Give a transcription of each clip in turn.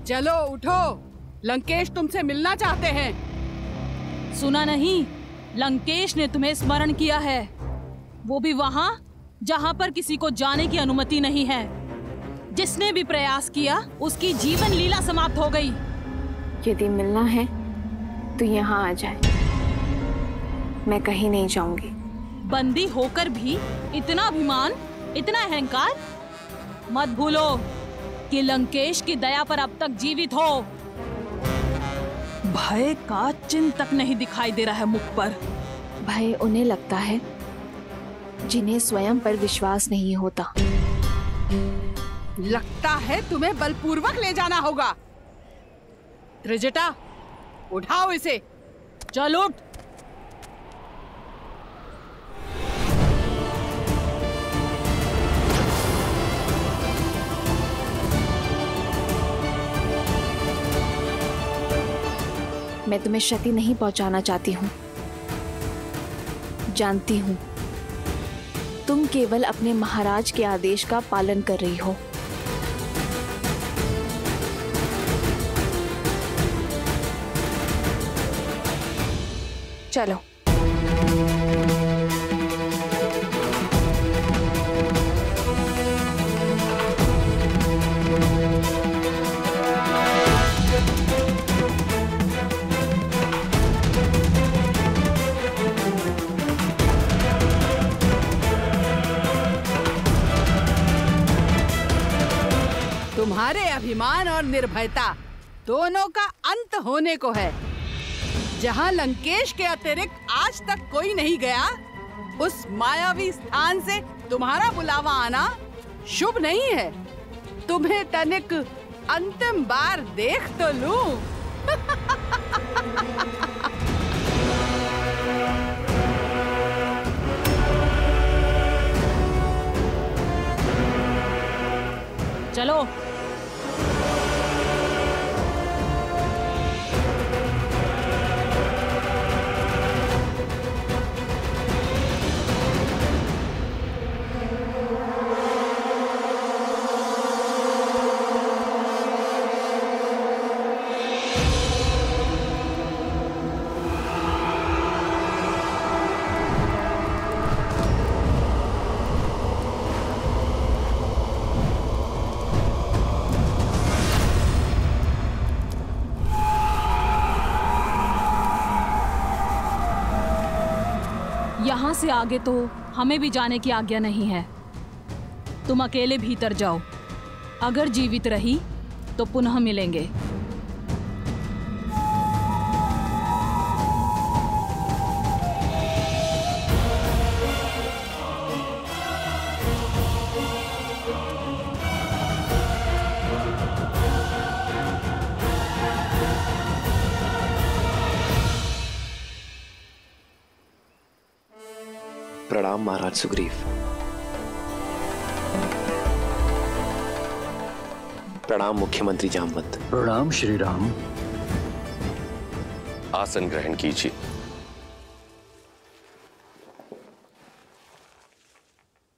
चलो उठो, लंकेश तुमसे मिलना चाहते हैं। सुना नहीं, लंकेश ने तुम्हें स्मरण किया है, वो भी वहाँ जहाँ पर किसी को जाने की अनुमति नहीं है। जिसने भी प्रयास किया उसकी जीवन लीला समाप्त हो गई। यदि मिलना है तो यहाँ आ जाए, मैं कहीं नहीं जाऊंगी। बंदी होकर भी इतना अभिमान, इतना अहंकार। मत भूलो कि लंकेश की दया पर अब तक जीवित हो। भय का चिन्ह तक नहीं दिखाई दे रहा है मुख पर। भय उन्हें लगता है जिन्हें स्वयं पर विश्वास नहीं होता। लगता है तुम्हें बलपूर्वक ले जाना होगा। त्रिजटा, उठाओ इसे। चल उठ। मैं तुम्हें क्षति नहीं पहुंचाना चाहती हूँ। जानती हूँ तुम केवल अपने महाराज के आदेश का पालन कर रही हो। चलो। तुम्हारे अभिमान और निर्भयता दोनों का अंत होने को है। जहां लंकेश के अतिरिक्त आज तक कोई नहीं गया, उस मायावी स्थान से तुम्हारा बुलावा आना शुभ नहीं है। तुम्हें तनिक अंतिम बार देख तो लूं। चलो। यहाँ से आगे तो हमें भी जाने की आज्ञा नहीं है। तुम अकेले भीतर जाओ। अगर जीवित रही तो पुनः मिलेंगे। प्रणाम महाराज सुग्रीव। प्रणाम मुख्यमंत्री जामवंत। प्रणाम श्री राम। आसन ग्रहण कीजिए।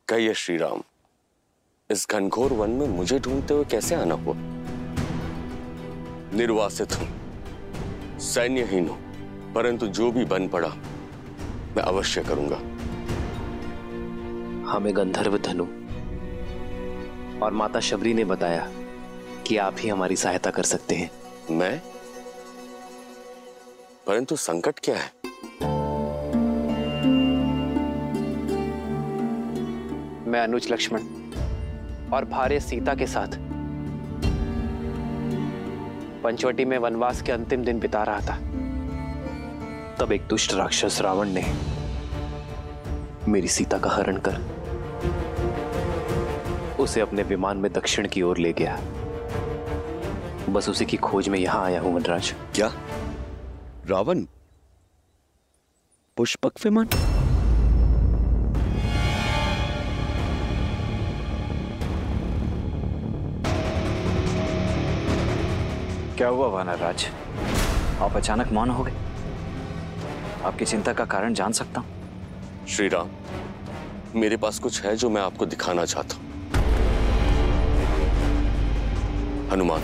कहिए श्री राम, इस घनघोर वन में मुझे ढूंढते हुए कैसे आना हुआ? निर्वासित हूं, सैन्यहीन हूं, परंतु जो भी बन पड़ा मैं अवश्य करूंगा। हमें गंधर्व धनु और माता शबरी ने बताया कि आप ही हमारी सहायता कर सकते हैं। मैं? परंतु संकट क्या है? मैं अनुज लक्ष्मण और भार्य सीता के साथ पंचवटी में वनवास के अंतिम दिन बिता रहा था। तब एक दुष्ट राक्षस रावण ने मेरी सीता का हरण कर उसे अपने विमान में दक्षिण की ओर ले गया। बस उसी की खोज में यहां आया हूं वनराज। क्या? रावण? पुष्पक विमान? क्या हुआ वानरराज? आप अचानक मौन हो गए। आपकी चिंता का कारण जान सकता हूं? श्री राम, मेरे पास कुछ है जो मैं आपको दिखाना चाहता हूं। हनुमान,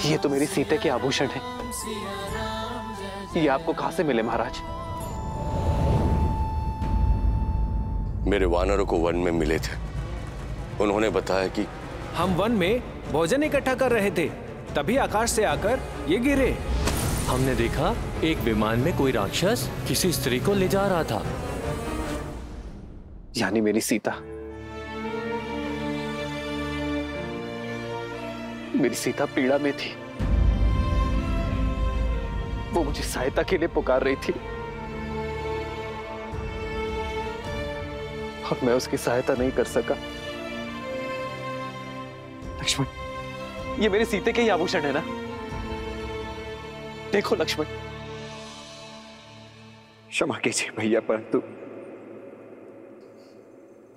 ये तो मेरी सीता के आभूषण है। ये आपको कहां से मिले महाराज? मेरे वानरों को वन में मिले थे। उन्होंने बताया कि हम वन में भोजन इकट्ठा कर रहे थे, तभी आकाश से आकर ये गिरे। हमने देखा एक विमान में कोई राक्षस किसी स्त्री को ले जा रहा था। यानी मेरी सीता, मेरी सीता पीड़ा में थी। वो मुझे सहायता के लिए पुकार रही थी और मैं उसकी सहायता नहीं कर सका। लक्ष्मण, ये मेरे सीते के ही आभूषण है ना? देखो लक्ष्मण। क्षमा कीजिए भैया, परंतु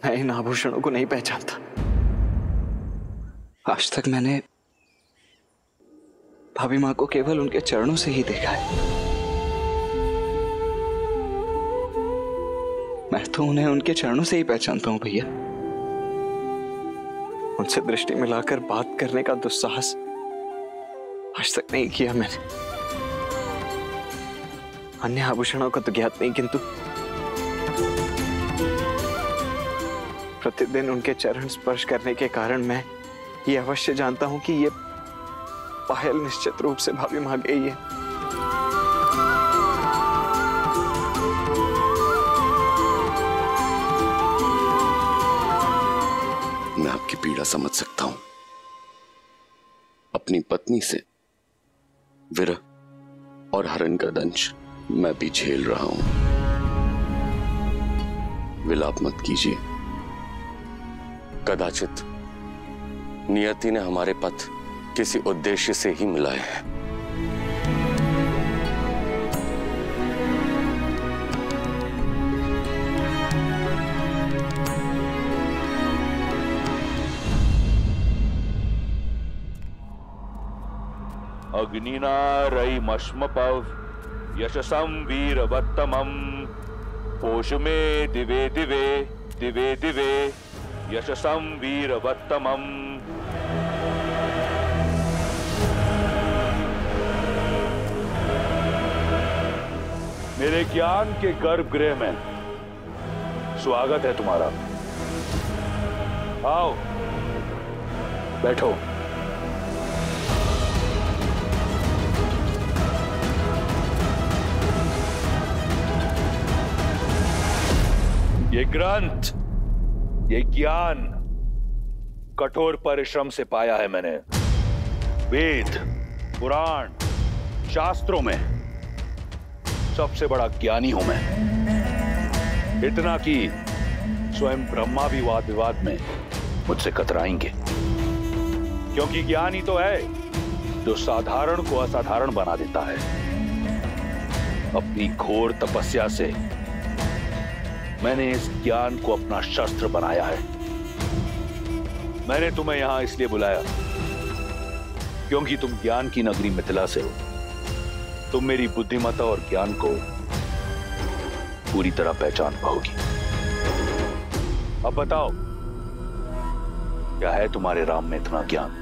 मैं इन आभूषणों को नहीं पहचानता। आज तक मैंने भाभी माँ को केवल उनके चरणों से ही देखा है। मैं तो उन्हें उनके चरणों से ही पहचानता हूं भैया। उनसे दृष्टि मिलाकर बात करने का दुस्साहस आज तक नहीं किया मैंने। अन्य आभूषणों का तो ज्ञात नहीं, किंतु प्रतिदिन उनके चरण स्पर्श करने के कारण मैं ये अवश्य जानता हूं कि ये पायल निश्चित रूप से भाभी मां गई है। मैं आपकी पीड़ा समझ सकता हूं। अपनी पत्नी से विरह और हरण का दंश मैं भी झेल रहा हूं। विलाप मत कीजिए। कदाचित नियति ने हमारे पथ किसी उद्देश्य से ही मिलाए हैं। अग्निना रयिमश्मपव यशसं वीरवत्तमं पोषमे दिवे दिवे दिवे दिवे यशसं वीरवत्तमं। मेरे ज्ञान के गर्भगृह में स्वागत है तुम्हारा। आओ बैठो। ये ग्रंथ, ये ज्ञान कठोर परिश्रम से पाया है मैंने। वेद, पुराण, शास्त्रों में सबसे बड़ा ज्ञानी हूं मैं। इतना कि स्वयं ब्रह्मा भी वाद विवाद में मुझसे कतराएंगे, क्योंकि ज्ञान ही तो है जो साधारण को असाधारण बना देता है। अपनी घोर तपस्या से मैंने इस ज्ञान को अपना शस्त्र बनाया है। मैंने तुम्हें यहां इसलिए बुलाया क्योंकि तुम ज्ञान की नगरी मिथिला से हो। तुम मेरी बुद्धिमत्ता और ज्ञान को पूरी तरह पहचान पाओगी। अब बताओ, क्या है तुम्हारे राम में इतना ज्ञान?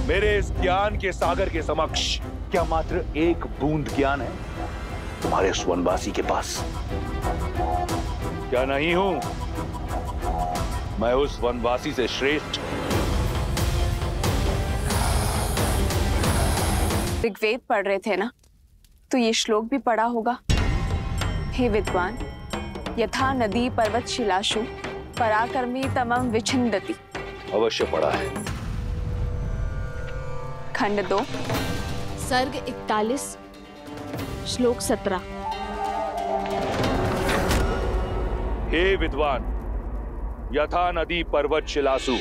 मेरे इस ज्ञान के सागर के समक्ष क्या मात्र एक बूंद ज्ञान है तुम्हारे उस वनवासी के पास? क्या नहीं हूं मैं उस वनवासी से श्रेष्ठ? ऋग्वेद पढ़ रहे थे ना, तो ये श्लोक भी पढ़ा होगा। हे विद्वान, यथा नदी पर्वत शिलाशु पराक्रमी तमम विछिन्दति। अवश्य पढ़ा है। खंड 2 सर्ग 41 श्लोक 17। हे विद्वान, यथा नदी पर्वत शिलासु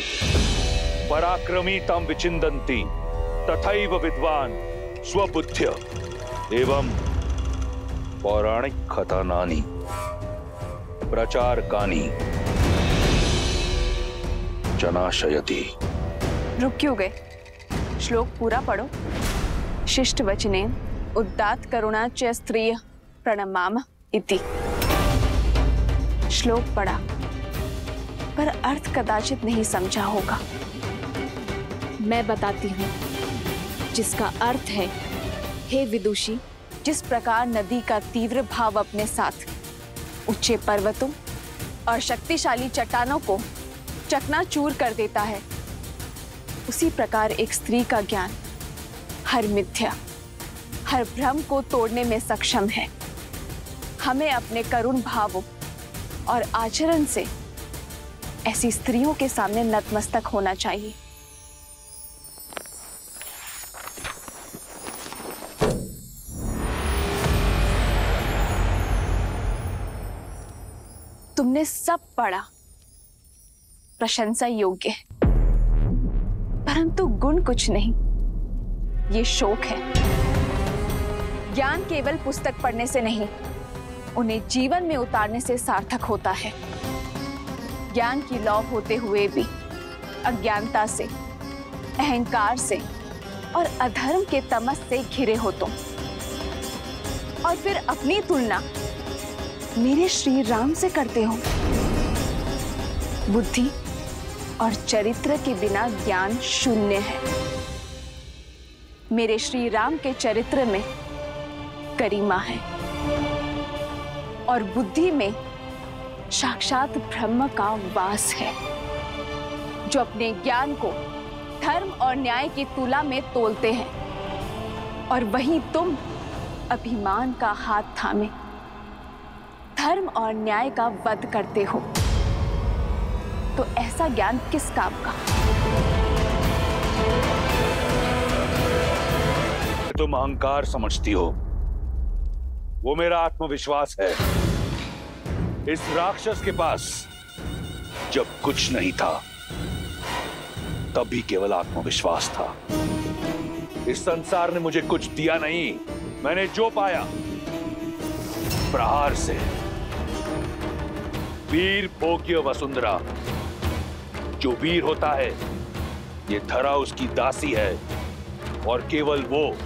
पराक्रमी तम विचिन्दन्ति तथैव विद्वान स्वबुद्ध्य एवं पौराणिक कथानानि प्रचारकानि जनाशयति। रुक क्यों गए? श्लोक पूरा पढ़ो। शिष्ट वचने उदात्त करुणा च स्त्रिय प्रणमाम इति। श्लोक पढ़ा, पर अर्थ कदाचित नहीं समझा होगा। मैं बताती हूँ, जिसका अर्थ है, हे विदुषी, जिस प्रकार नदी का तीव्र भाव अपने साथ ऊंचे पर्वतों और शक्तिशाली चट्टानों को चकनाचूर कर देता है, उसी प्रकार एक स्त्री का ज्ञान हर मिथ्या, हर भ्रम को तोड़ने में सक्षम है। हमें अपने करुण भावों और आचरण से ऐसी स्त्रियों के सामने नतमस्तक होना चाहिए। तुमने सब पढ़ा, प्रशंसा योग्य है, परंतु गुण कुछ नहीं। ये शोक है। ज्ञान केवल पुस्तक पढ़ने से नहीं, उन्हें जीवन में उतारने से सार्थक होता है। ज्ञान की लौ होते हुए भी अज्ञानता से, अहंकार से और अधर्म के तमस से घिरे हो तुम, और फिर अपनी तुलना मेरे श्री राम से करते हो। बुद्धि और चरित्र के बिना ज्ञान शून्य है। मेरे श्री राम के चरित्र में गरिमा है और बुद्धि में साक्षात ब्रह्म का वास है, जो अपने ज्ञान को धर्म और न्याय की तुला में तोलते हैं, और वहीं तुम अभिमान का हाथ थामे धर्म और न्याय का वध करते हो। तो ऐसा ज्ञान किस काम का? तुम अहंकार समझती हो, वो मेरा आत्मविश्वास है। इस राक्षस के पास जब कुछ नहीं था, तब भी केवल आत्मविश्वास था। इस संसार ने मुझे कुछ दिया नहीं, मैंने जो पाया प्रहार से। वीर भोग्य वसुंधरा, जो वीर होता है, ये धरा उसकी दासी है, और केवल वो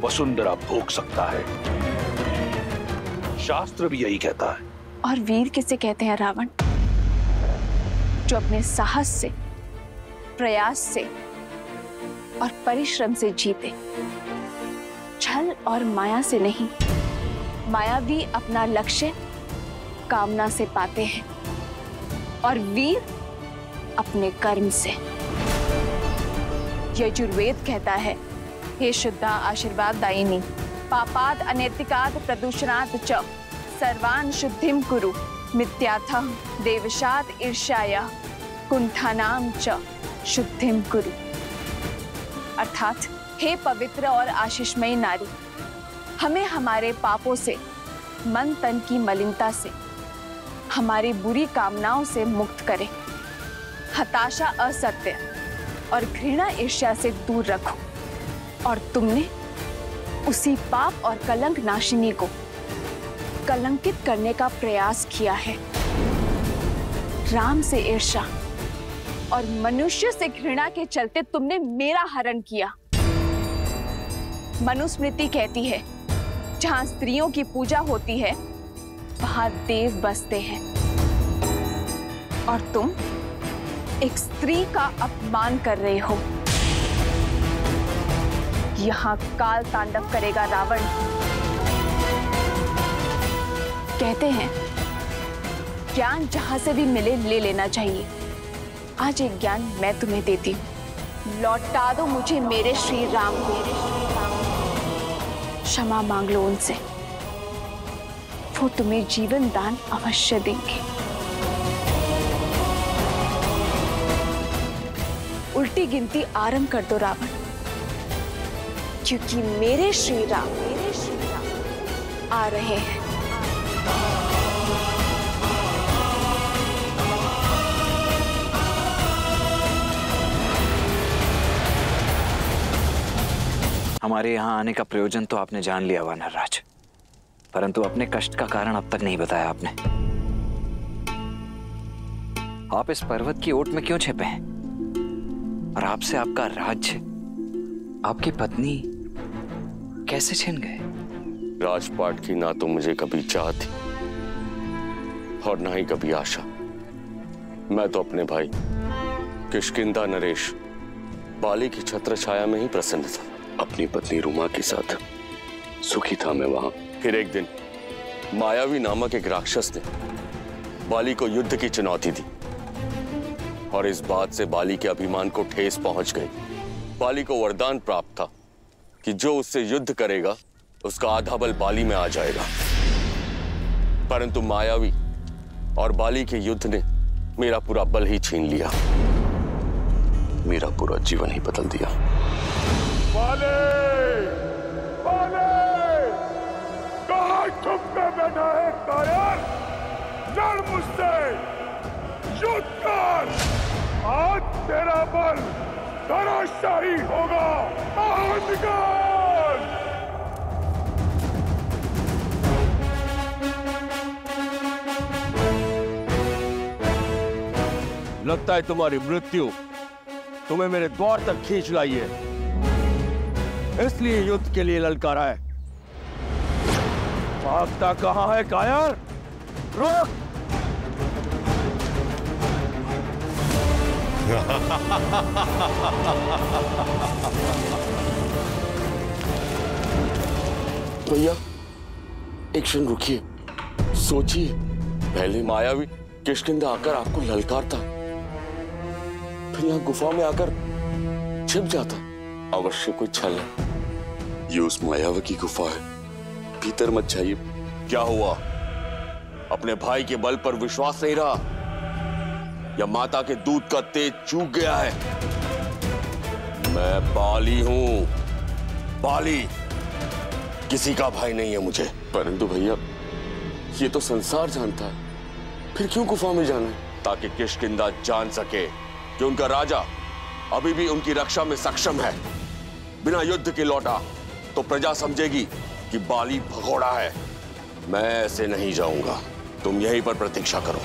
वसुंधरा भोग सकता है। शास्त्र भी यही कहता है। और वीर किसे कहते हैं रावण? जो अपने साहस से, प्रयास से और परिश्रम से जीते, छल और माया से नहीं। मायावी अपना लक्ष्य कामना से पाते हैं, और वीर अपने कर्म से। यजुर्वेद कहता है, हे शुद्धा आशीर्वाद दायिनी, पापाद अनैतिकाद प्रदूषणात् च सर्वान् शुद्धिं कुरु, मिथ्याथः देवशात् ईर्ष्याया कुंठानां च शुद्धिं कुरु। अर्थात, हे पवित्र और आशीषमयी नारी, हमें हमारे पापों से, मन तन की मलिनता से, हमारी बुरी कामनाओं से मुक्त करे। हताशा, असत्य और घृणा, ईर्ष्या से दूर रखो। और तुमने उसी पाप और कलंक नाशिनी को कलंकित करने का प्रयास किया है। राम से ईर्ष्या और मनुष्य से घृणा के चलते तुमने मेरा हरण किया। मनुस्मृति कहती है, जहां स्त्रियों की पूजा होती है, वहां देव बसते हैं, और तुम एक स्त्री का अपमान कर रहे हो। यहाँ काल तांडव करेगा रावण। कहते हैं ज्ञान जहां से भी मिले ले लेना चाहिए। आज एक ज्ञान मैं तुम्हें देती हूँ। लौटा दो मुझे मेरे श्री राम को। क्षमा मांग लो उनसे, वो तुम्हें जीवन दान अवश्य देंगे। उल्टी गिनती आरंभ कर दो रावण, क्योंकि मेरे श्री राम आ रहे हैं। हमारे यहाँ आने का प्रयोजन तो आपने जान लिया वानर राज, परंतु अपने कष्ट का कारण अब तक नहीं बताया आपने। आप इस पर्वत की ओट में क्यों छिपे हैं? और आपसे आपका राज्य, आपकी पत्नी कैसे छिन गए? राजपाट की ना तो मुझे कभी चाह थी और ना ही कभी आशा। मैं तो अपने भाई किष्किंधा नरेश बाली की छत्र छाया में ही प्रसन्न था। अपनी पत्नी रुमा के साथ सुखी था मैं वहां। फिर एक दिन मायावी नामक एक राक्षस ने बाली को युद्ध की चुनौती दी और इस बात से बाली के अभिमान को ठेस पहुंच गई। बाली को वरदान प्राप्त था कि जो उससे युद्ध करेगा उसका आधा बल बाली में आ जाएगा। परंतु मायावी और बाली के युद्ध ने मेरा पूरा बल ही छीन लिया, मेरा पूरा जीवन ही बदल दिया। बाले, बाले, कहाँ छुपकर बैठा है कायर? लड़ मुझसे, युद्ध कर। आज तेरा बल धराशायी होगा। बाहर निकल। लगता है तुम्हारी मृत्यु तुम्हें मेरे द्वार तक खींच लाई है, इसलिए युद्ध के लिए ललकारा है। भागता कहां है कायर? रुक! भैया एक क्षण रुकिए, सोचिए। पहले मायावी किष्किंधा आकर आपको ललकारता, फिर यहाँ गुफा में आकर छिप जाता। अवश्य कोई छल है। ये उस मायावी की गुफा है, भीतर मत जाइए। क्या हुआ? अपने भाई के बल पर विश्वास नहीं रहा या माता के दूध का तेज चूक गया है? मैं बाली हूं, बाली। किसी का भाई नहीं है मुझे। परंतु भैया ये तो संसार जानता है, फिर क्यों गुफा में जाना है? ताकि किष्किंधा जान सके कि उनका राजा अभी भी उनकी रक्षा में सक्षम है। बिना युद्ध के लौटा तो प्रजा समझेगी कि बाली भगोड़ा है। मैं ऐसे नहीं जाऊंगा, तुम यहीं पर प्रतीक्षा करो।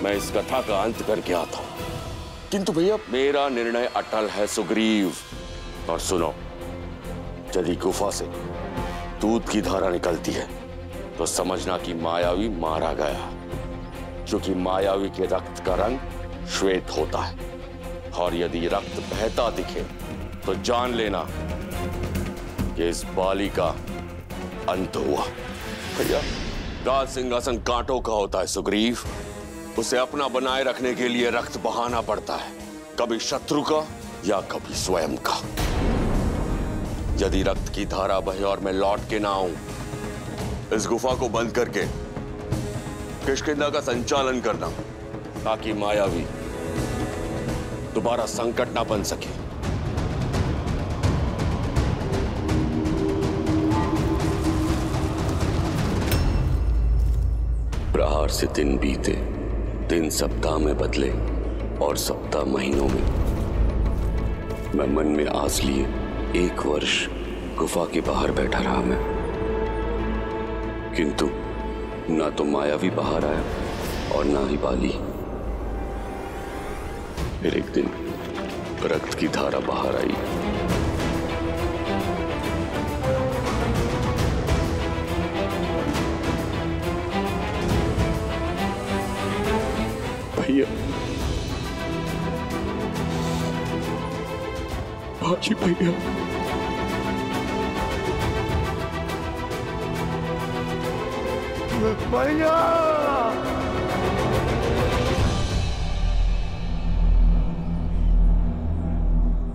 मैं इस कथा का अंत करके आता हूं। किंतु भैया मेरा निर्णय अटल है सुग्रीव। और सुनो, यदि गुफा से दूध की धारा निकलती है तो समझना कि मायावी मारा गया, क्योंकि मायावी के रक्त का रंग श्वेत होता है। और यदि रक्त बहता दिखे तो जान लेना कि इस बाली का अंत हुआ। भैया राज सिंहासन कांटों का होता है सुग्रीव, उसे अपना बनाए रखने के लिए रक्त बहाना पड़ता है, कभी शत्रु का या कभी स्वयं का। यदि रक्त की धारा बहे और मैं लौट के ना आऊं, इस गुफा को बंद करके किष्किंधा का संचालन करना, ताकि मायावी दोबारा संकट ना बन सके। प्रहार से दिन बीते, दिन सप्ताह में बदले और सप्ताह महीनों में। मैं मन में आस लिए 1 वर्ष गुफा के बाहर बैठा रहा मैं, किंतु ना तो मायावी बाहर आया और ना ही बाली। फिर एक दिन रक्त की धारा बाहर आई। भैया, बाली भैया। भैया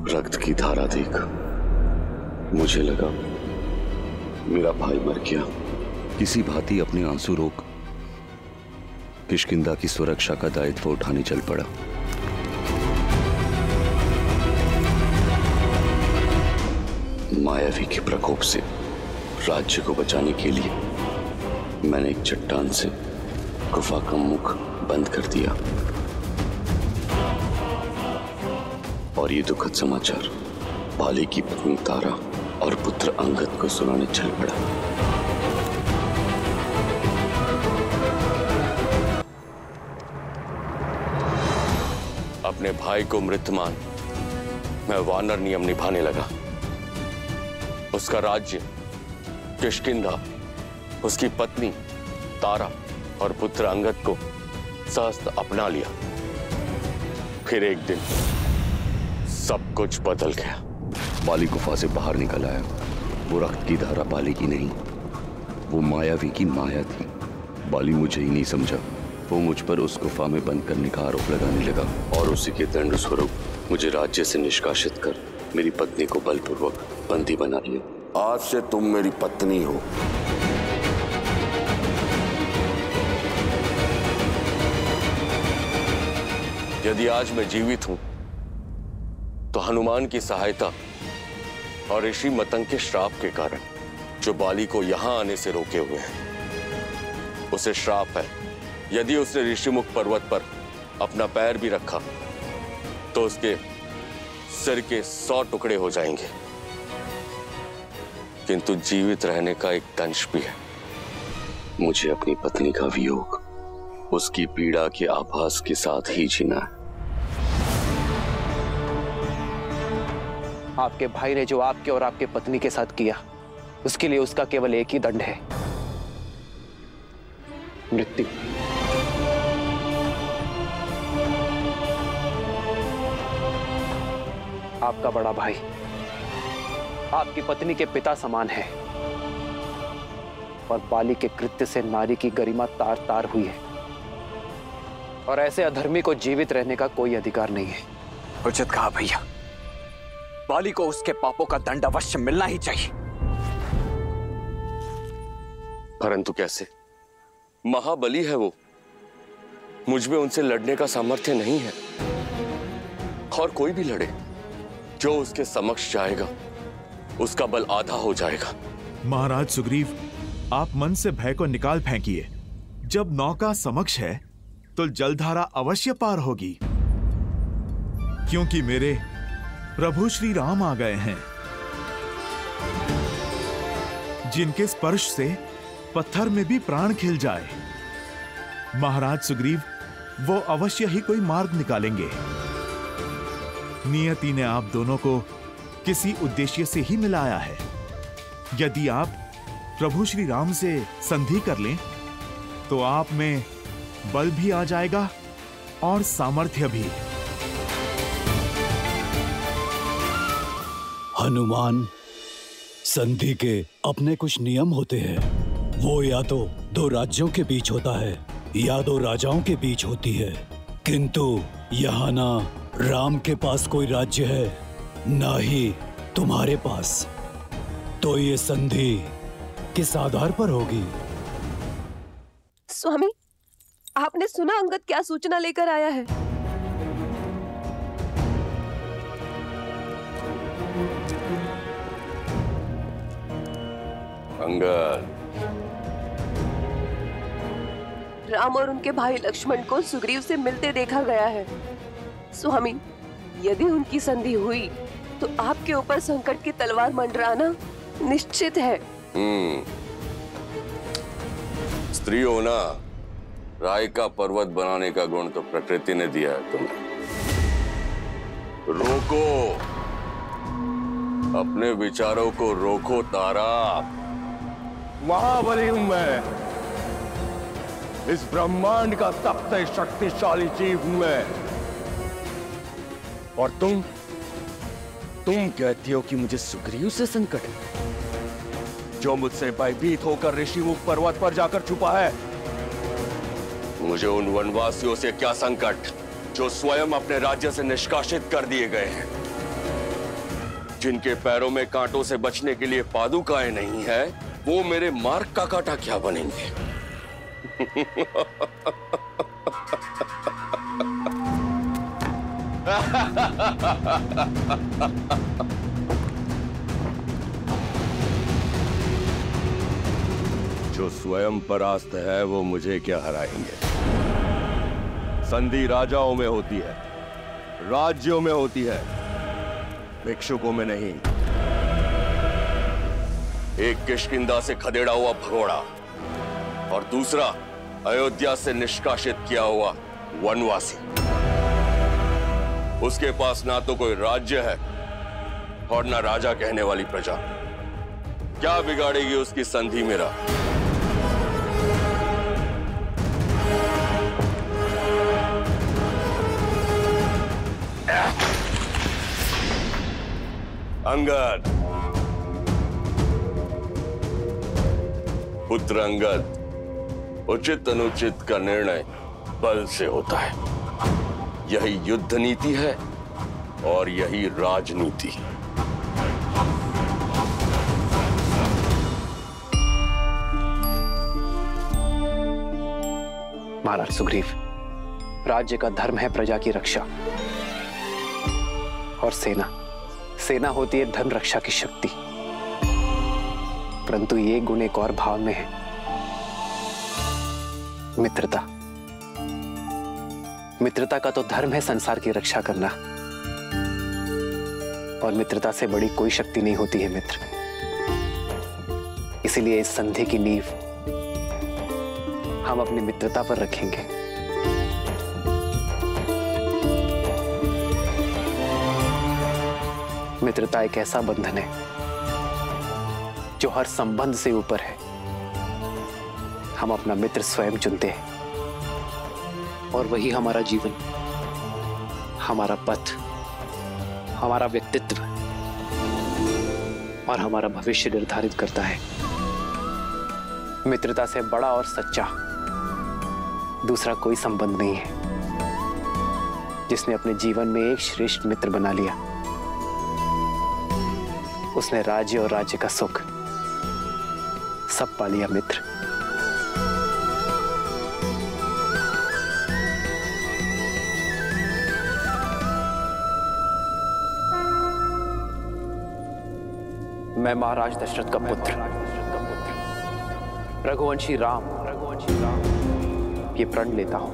रक्त की धारा देख मुझे लगा मेरा भाई मर गया। किसी भांति अपने आंसू रोक किष्किंधा की सुरक्षा का दायित्व उठाने चल पड़ा। मायावी के प्रकोप से राज्य को बचाने के लिए मैंने एक चट्टान से गुफा का मुख बंद कर दिया और ये दुखद समाचार बाली की पत्नी तारा और पुत्र अंगद को सुनाने चल पड़ा। अपने भाई को मृत मान मैं वानर नियम निभाने लगा। उसका राज्य किष्किंधा, उसकी पत्नी तारा और पुत्र अंगद को सहस्त्र अपना लिया। फिर एक दिन सब कुछ बदल गया। बाली गुफा से बाहर निकल आया। वो रक्त की धारा बाली की नहीं, वो मायावी की माया थी। बाली मुझे ही नहीं समझा। वो मुझ पर उस गुफा में बंद करने का आरोप लगाने लगा और उसी के दंड स्वरूप मुझे राज्य से निष्कासित कर मेरी पत्नी को बलपूर्वक बंदी बना लिया। आज से तुम मेरी पत्नी हो। यदि आज मैं जीवित हूं तो हनुमान की सहायता और ऋषि मतंग के श्राप के कारण, जो बाली को यहां आने से रोके हुए हैं। उसे श्राप है, यदि उसने ऋषिमुख पर्वत पर अपना पैर भी रखा तो उसके सिर के 100 टुकड़े हो जाएंगे। किंतु जीवित रहने का एक दंश भी है। मुझे अपनी पत्नी का वियोग उसकी पीड़ा के आभास के साथ ही जीना है। आपके भाई ने जो आपके और आपके पत्नी के साथ किया, उसके लिए उसका केवल एक ही दंड है, मृत्यु। आपका बड़ा भाई आपकी पत्नी के पिता समान है और बाली के कृत्य से नारी की गरिमा तार तार हुई है और ऐसे अधर्मी को जीवित रहने का कोई अधिकार नहीं है। उचित कहा भैया, बाली को उसके पापों का दंड अवश्य मिलना ही चाहिए। परंतु कैसे? महाबली है वो, मुझ में उनसे लड़ने का सामर्थ्य नहीं है। और कोई भी लड़े, जो उसके समक्ष जाएगा उसका बल आधा हो जाएगा। महाराज सुग्रीव, आप मन से भय को निकाल फेंकिए। जब नौका समक्ष है तो जलधारा अवश्य पार होगी, क्योंकि मेरे प्रभु श्री राम आ गए हैं, जिनके स्पर्श से पत्थर में भी प्राण खिल जाए। महाराज सुग्रीव, वो अवश्य ही कोई मार्ग निकालेंगे। नियति ने आप दोनों को किसी उद्देश्य से ही मिलाया है। यदि आप प्रभु श्री राम से संधि कर लें तो आप में बल भी आ जाएगा और सामर्थ्य भी। हनुमान, संधि के अपने कुछ नियम होते हैं। वो या तो दो राज्यों के बीच होता है या दो राजाओं के बीच होती है, किंतु यहाँ ना राम के पास कोई राज्य है, ना ही तुम्हारे पास। तो ये संधि किस आधार पर होगी? स्वामी, आपने सुना अंगद क्या सूचना लेकर आया है? अंगद, राम और उनके भाई लक्ष्मण को सुग्रीव से मिलते देखा गया है। स्वामी, यदि उनकी संधि हुई तो आपके ऊपर संकट की तलवार मंडराना निश्चित है। स्त्री होना, राय का पर्वत बनाने का गुण तो प्रकृति ने दिया है तुम्हें। रोको, अपने विचारों को रोको तारा। महाबली हूं मैं, इस ब्रह्मांड का सबसे शक्तिशाली जीव हूं मैं। और तुम कहती हो कि मुझे सुग्रीव से संकट है, जो मुझसे भयभीत होकर ऋषिमुख पर्वत पर जाकर छुपा है। मुझे उन वनवासियों से क्या संकट जो स्वयं अपने राज्य से निष्कासित कर दिए गए हैं, जिनके पैरों में कांटों से बचने के लिए पादुकाएं नहीं है, वो मेरे मार्ग का कांटा क्या बनेंगे? जो स्वयं परास्त है वो मुझे क्या हराएंगे? संधि राजाओं में होती है, राज्यों में होती है, भिक्षुकों में नहीं। एक किष्किंधा से खदेड़ा हुआ भगोड़ा और दूसरा अयोध्या से निष्कासित किया हुआ वनवासी। उसके पास ना तो कोई राज्य है और ना राजा कहने वाली प्रजा। क्या बिगाड़ेगी उसकी संधि मेरा? अंगद, पुत्र अंगद, उचित अनुचित का निर्णय बल से होता है। यही युद्ध नीति है और यही राजनीति। महाराज सुग्रीव, राज्य का धर्म है प्रजा की रक्षा, और सेना होती है धर्म रक्षा की शक्ति। परंतु ये गुण एक और भाव में है, मित्रता। मित्रता का तो धर्म है संसार की रक्षा करना, और मित्रता से बड़ी कोई शक्ति नहीं होती है मित्र। इसीलिए इस संधि की नींव हम अपनी मित्रता पर रखेंगे। मित्रता एक ऐसा बंधन है जो हर संबंध से ऊपर है। हम अपना मित्र स्वयं चुनते हैं, और वही हमारा जीवन, हमारा पथ, हमारा व्यक्तित्व और हमारा भविष्य निर्धारित करता है। मित्रता से बड़ा और सच्चा दूसरा कोई संबंध नहीं है। जिसने अपने जीवन में एक श्रेष्ठ मित्र बना लिया, उसने राज्य और राज्य का सुख सब पा लिया मित्र। मैं महाराज दशरथ का पुत्र रघुवंशी राम ये प्रण लेता हूं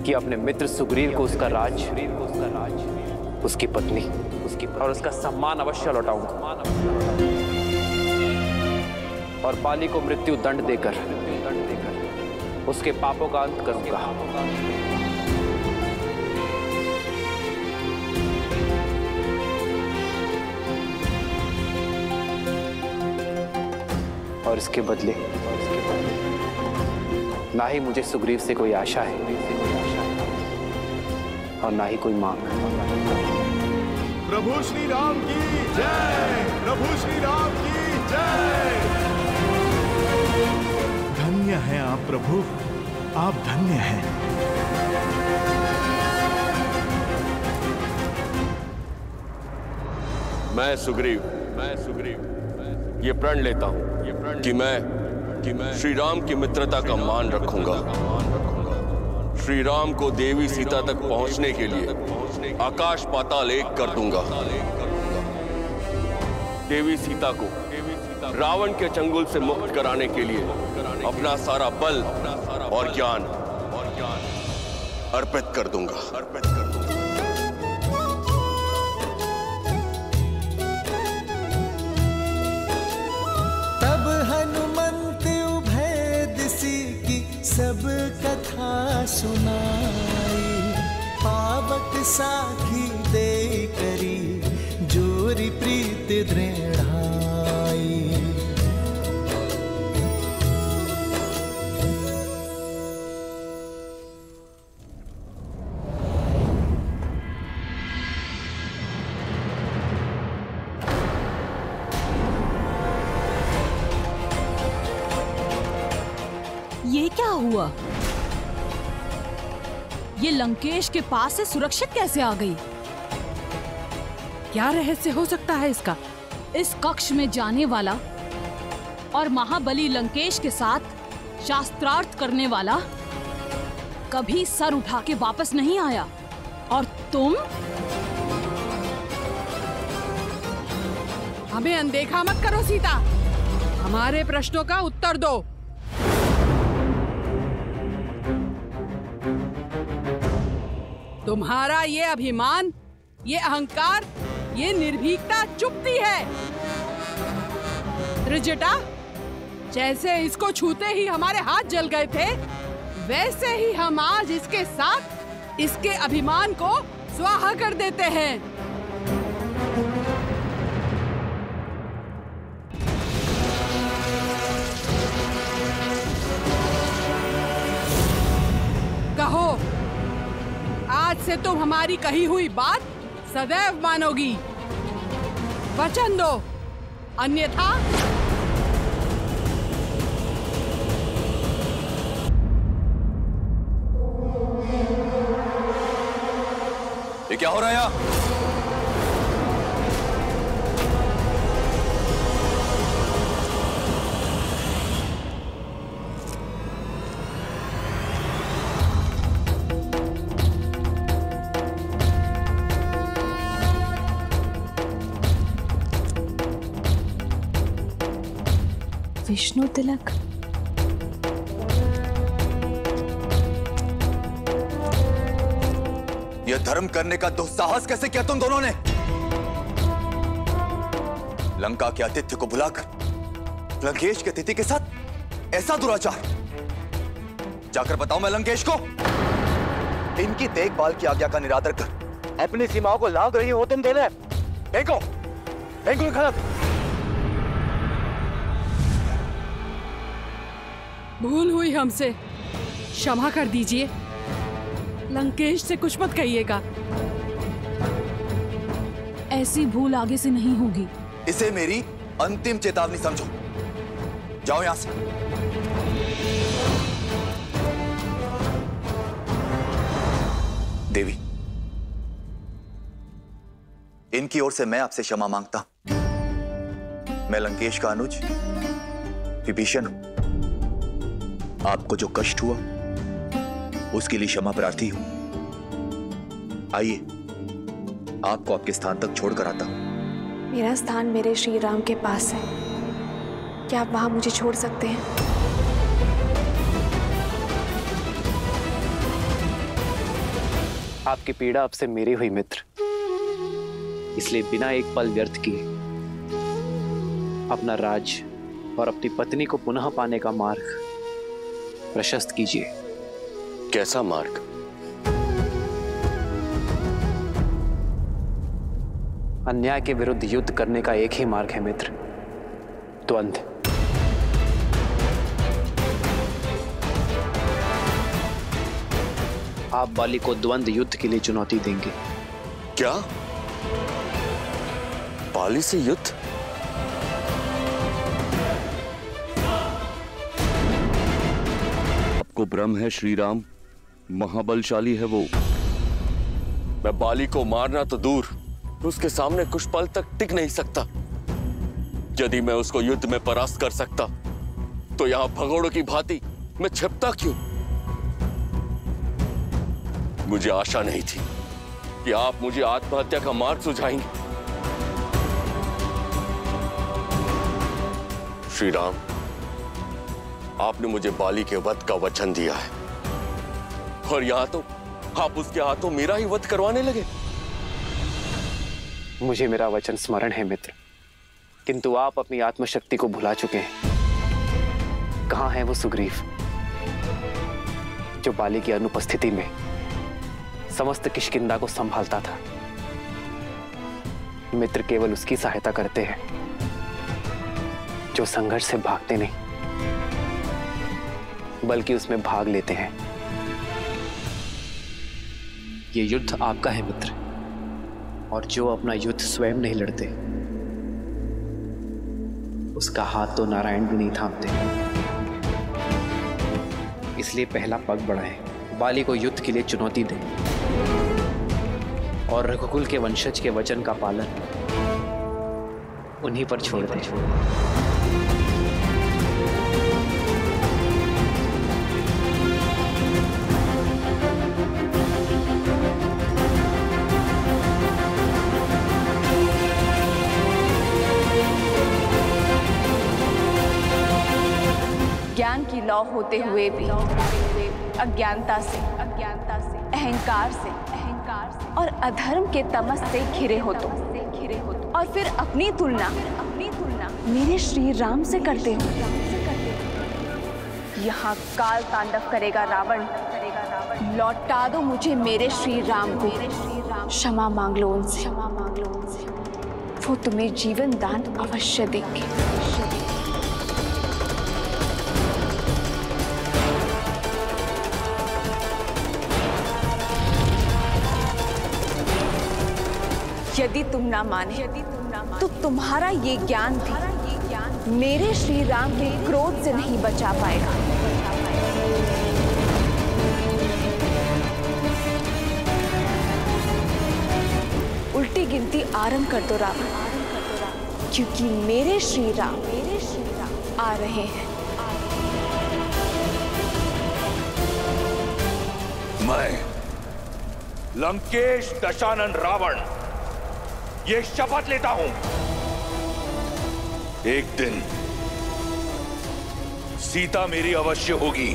कि अपने मित्र सुग्रीव को उसका राज, उसकी पत्नी और उसका सम्मान अवश्य लौटाऊंगा, और बाली को मृत्यु दंड देकर उसके पापों का अंत करूंगा। और इसके बदले ना ही मुझे सुग्रीव से कोई आशा है और ना ही कोई मांग। प्रभु श्री राम की जय, प्रभु श्री राम की जय। धन्य हैं आप प्रभु, आप धन्य हैं। मैं सुग्रीव ये प्रण लेता हूं कि मैं श्री राम की मित्रता का मान रखूंगा। श्री राम को देवी सीता तक पहुंचने के लिए आकाश पाताल एक कर दूंगा। देवी सीता को रावण के चंगुल से मुक्त कराने के लिए अपना सारा बल और ज्ञान अर्पित कर दूंगा। तब हनुमंत उभय दिशि की सब कथा सुनाई, पावक साखी दे करी जोरी प्रीत दृढ़ाई। ये क्या हुआ? ये लंकेश के पास से सुरक्षित कैसे आ गई? क्या रहस्य हो सकता है इसका? इस कक्ष में जाने वाला और महाबली लंकेश के साथ शास्त्रार्थ करने वाला कभी सर उठा के वापस नहीं आया, और तुम? हमें अनदेखा मत करो सीता, हमारे प्रश्नों का उत्तर दो। तुम्हारा ये अभिमान, ये अहंकार, ये निर्भीकता चुभती है। त्रिजटा, जैसे इसको छूते ही हमारे हाथ जल गए थे, वैसे ही हम आज इसके साथ इसके अभिमान को स्वाहा कर देते हैं। कहो, आज से तुम हमारी कही हुई बात सदैव मानोगी। वचन दो, अन्यथा ये क्या हो रहा है यहाँ? विष्णु तिलक। यह धर्म करने का दुस्साहस कैसे किया तुम दोनों ने? लंका के आतिथ्य को बुलाकर लंकेश के अतिथि के साथ ऐसा दुराचार! जाकर बताओ मैं लंकेश को, इनकी देखभाल की आज्ञा का निरादर कर अपनी सीमाओं को लांघ रही हो तुम दोनों। फेंको, फेंको खड़क। भूल हुई हमसे, क्षमा कर दीजिए। लंकेश से कुछ मत कहिएगा। ऐसी भूल आगे से नहीं होगी। इसे मेरी अंतिम चेतावनी समझो। जाओ यहां से। देवी, इनकी ओर से मैं आपसे क्षमा मांगता हूं। मैं लंकेश का अनुज विभीषण हूं। आपको जो कष्ट हुआ उसके लिए क्षमा प्रार्थी हूं। आइए, आपको आपके स्थान तक छोड़कर आता हूं। मेरा स्थान मेरे श्री राम के पास है, क्या आप वहां मुझे छोड़ सकते हैं? आपकी पीड़ा अब से मेरी हुई मित्र, इसलिए बिना एक पल व्यर्थ किए अपना राज और अपनी पत्नी को पुनः पाने का मार्ग प्रशस्त कीजिए। कैसा मार्ग? अन्याय के विरुद्ध युद्ध करने का एक ही मार्ग है मित्र, द्वंद्व। आप बाली को द्वंद्व युद्ध के लिए चुनौती देंगे। क्या? बाली से युद्ध? आपको भ्रम है श्री राम, महाबलशाली है वो। मैं बाली को मारना तो दूर, उसके सामने कुछ पल तक टिक नहीं सकता। यदि मैं उसको युद्ध में परास्त कर सकता तो यहां भगोड़ों की भांति मैं छिपता क्यों? मुझे आशा नहीं थी कि आप मुझे आत्महत्या का मार्ग सुझाएंगे। श्री राम, आपने मुझे बाली के वध का वचन दिया है और यहां तो आप उसके हाथों मेरा ही वध करवाने लगे। मुझे मेरा वचन स्मरण है मित्र, किंतु आप अपनी आत्मशक्ति को भुला चुके हैं। कहां है वो सुग्रीव जो बाली की अनुपस्थिति में समस्त किष्किंधा को संभालता था? मित्र केवल उसकी सहायता करते हैं जो संघर्ष से भागते नहीं बल्कि उसमें भाग लेते हैं। ये युद्ध आपका है मित्र, और जो अपना युद्ध स्वयं नहीं लड़ते उसका हाथ तो नारायण भी नहीं थामते। इसलिए पहला पग बढ़ाएं, बाली को युद्ध के लिए चुनौती दें और रघुकुल के वंशज के वचन का पालन उन्हीं पर छोड़ दें। ज्ञान की लौ होते हुए भी अज्ञानता से अहंकार से और अधर्म के तमस से घिरे हो तुम, और फिर अपनी तुलना मेरे श्री राम से करते हो। यहाँ काल तांडव करेगा रावण, लौटा दो मुझे मेरे श्री राम को, क्षमा मांग लो उनसे, वो तुम्हें जीवन दान अवश्य देंगे। यदि तुम ना माने तो तुम्हारा ये ज्ञान भी मेरे श्री राम के क्रोध से नहीं बचा पाएगा। उल्टी गिनती आरंभ कर दो रावण, क्योंकि मेरे श्री राम आ रहे हैं। मैं लंकेश दशानन रावण ये शपथ लेता हूं, एक दिन सीता मेरी अवश्य होगी।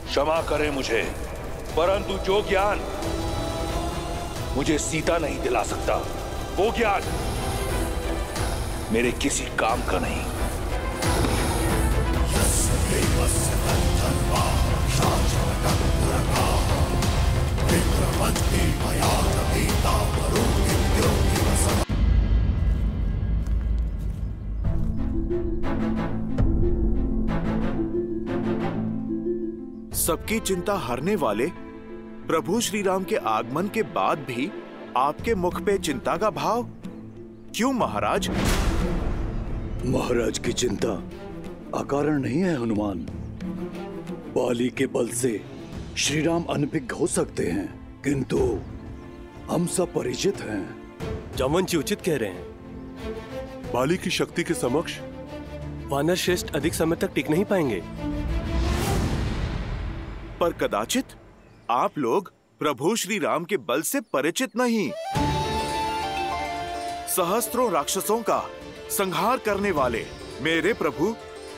क्षमा करें मुझे, परंतु जो ज्ञान मुझे सीता नहीं दिला सकता, वो ज्ञान मेरे किसी काम का नहीं। सबकी चिंता हरने वाले प्रभु श्री राम के आगमन के बाद भी आपके मुख पे चिंता का भाव क्यों महाराज? महाराज की चिंता अकारण नहीं है हनुमान। बाली के बल से श्री राम अनभिज्ञ हो सकते हैं, किंतु हम सब परिचित हैं। जामवंत जी उचित कह रहे हैं। बाली की शक्ति के समक्ष वानर श्रेष्ठ अधिक समय तक टिक नहीं पाएंगे। पर कदाचित आप लोग प्रभु श्री राम के बल से परिचित नहीं। सहस्त्रों राक्षसों का संहार करने वाले मेरे प्रभु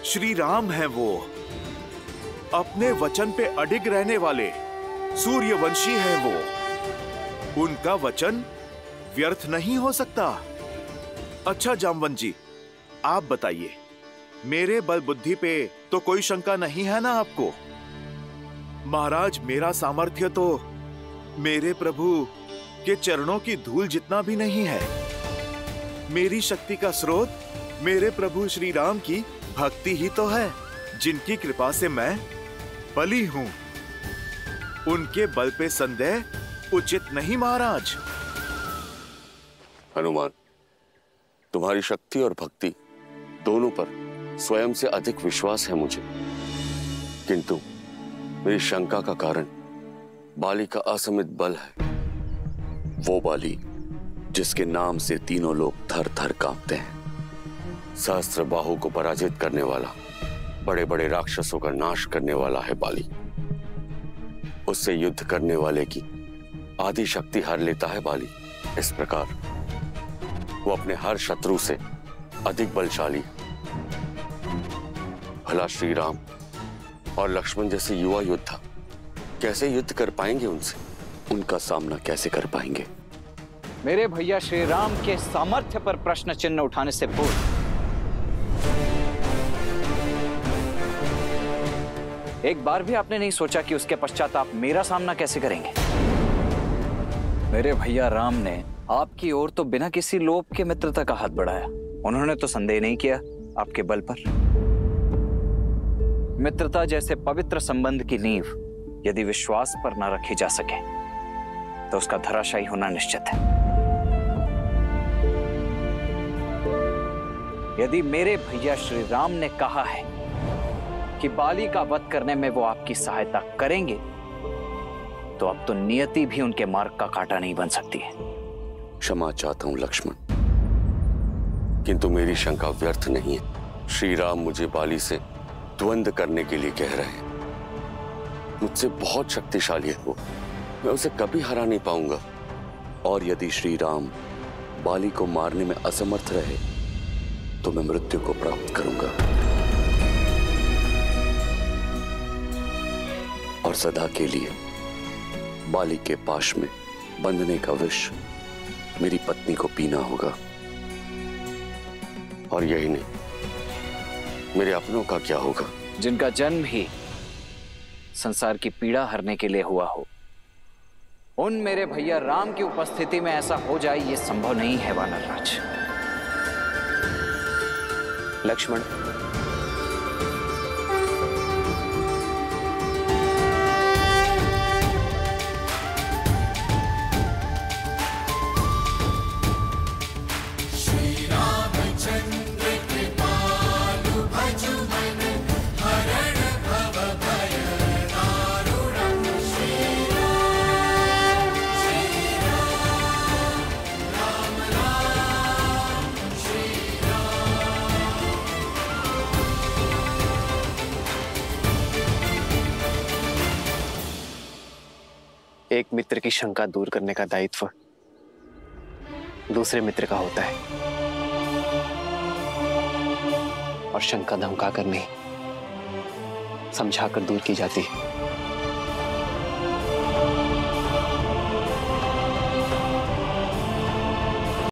श्री राम हैं वो। अपने वचन पे अडिग रहने वाले सूर्यवंशी हैं वो। उनका वचन व्यर्थ नहीं हो सकता। अच्छा जामवंत जी, आप बताइए, मेरे बल बुद्धि पे तो कोई शंका नहीं है ना आपको? महाराज, मेरा सामर्थ्य तो मेरे प्रभु के चरणों की धूल जितना भी नहीं है। मेरी शक्ति का स्रोत मेरे प्रभु श्री राम की भक्ति ही तो है, जिनकी कृपा से मैं बली हूं। उनके बल पे संदेह उचित नहीं महाराज। हनुमान, तुम्हारी शक्ति और भक्ति दोनों पर स्वयं से अधिक विश्वास है मुझे, किंतु मेरी शंका का कारण बाली का असमित बल है। वो बाली जिसके नाम से तीनों लोग थर थर कांपते हैं। सहस्त्र बाहु को पराजित करने वाला, बड़े बड़े राक्षसों का नाश करने वाला है बाली। उससे युद्ध करने वाले की आदि शक्ति हर लेता है बाली। इस प्रकार वो अपने हर शत्रु से अधिक बलशाली। भला श्री राम और लक्ष्मण जैसे युवा योद्धा कैसे युद्ध कर पाएंगे उनसे? उनका सामना कैसे कर पाएंगे? मेरे भैया श्री राम के सामर्थ्य पर प्रश्न चिन्ह उठाने से पूर्व एक बार भी आपने नहीं सोचा कि उसके पश्चात आप मेरा सामना कैसे करेंगे? मेरे भैया राम ने आपकी ओर तो बिना किसी लोभ के मित्रता का हाथ बढ़ाया। उन्होंने तो संदेह नहीं किया आपके बल पर। मित्रता जैसे पवित्र संबंध की नींव यदि विश्वास पर न रखी जा सके तो उसका धराशायी होना निश्चित है। यदि मेरे भैया श्री राम ने कहा है कि बाली का वध करने में वो आपकी सहायता करेंगे, तो अब तो नियति भी उनके मार्ग का कांटा नहीं बन सकती है। क्षमा चाहता हूं लक्ष्मण, किंतु मेरी शंका व्यर्थ नहीं है। श्री राम मुझे बाली से द्वंद्व करने के लिए कह रहे हैं। मुझसे बहुत शक्तिशाली है वो, मैं उसे कभी हरा नहीं पाऊंगा। और यदि श्री राम बाली को मारने में असमर्थ रहे तो मैं मृत्यु को प्राप्त करूंगा और सदा के लिए बाली के पाश में बंधने का विष मेरी पत्नी को पीना होगा। और यही नहीं, मेरे अपनों का क्या होगा? जिनका जन्म ही संसार की पीड़ा हरने के लिए हुआ हो, उन मेरे भैया राम की उपस्थिति में ऐसा हो जाए, ये संभव नहीं है वानर राज। लक्ष्मण, एक मित्र की शंका दूर करने का दायित्व दूसरे मित्र का होता है, और शंका धमका कर नहीं, समझाकर दूर की जाती है।